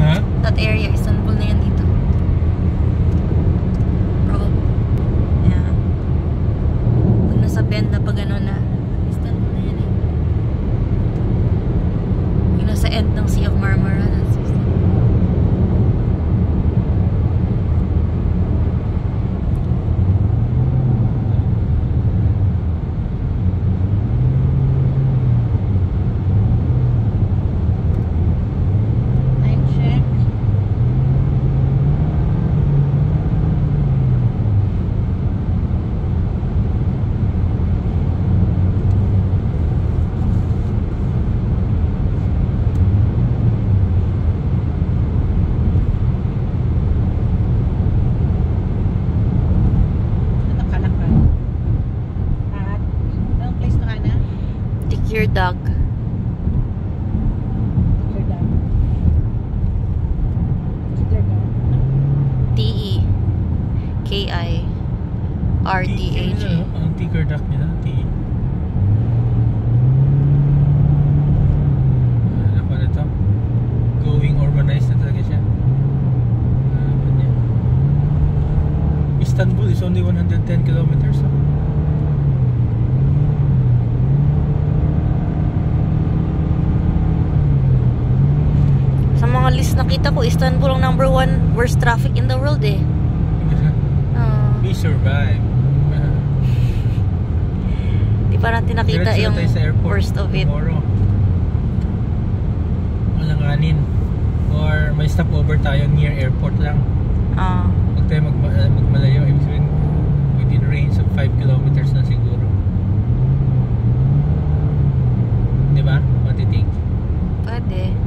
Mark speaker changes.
Speaker 1: Ha?
Speaker 2: That area, Istanbul na yan dito. Bro. Yeah. Pag nasa bend na pag ano na, Istanbul na yan eh. Yung nasa end ng Sea of Marmara, that's Istanbul. Your dog.
Speaker 3: Your dog. Your dog.
Speaker 2: T-E-K-I-R-D-A-G.
Speaker 1: Ang ticker duck nila, T. Ano pa nito? Going urbanized na talaga siya. Istanbul is only 110 kilometers.
Speaker 2: Sa mga list nakita ko, Istanbul ang #1 worst traffic in the world eh.
Speaker 1: We survive.
Speaker 2: Di pa natin nakita yung worst of it.
Speaker 1: Tomorrow. Walang anin. Or may stopover tayo near airport lang. Huwag tayo magmalayo. Ibig sabihin, within range of 5 kilometers na siguro. Di ba? What do you think?
Speaker 2: Pwede.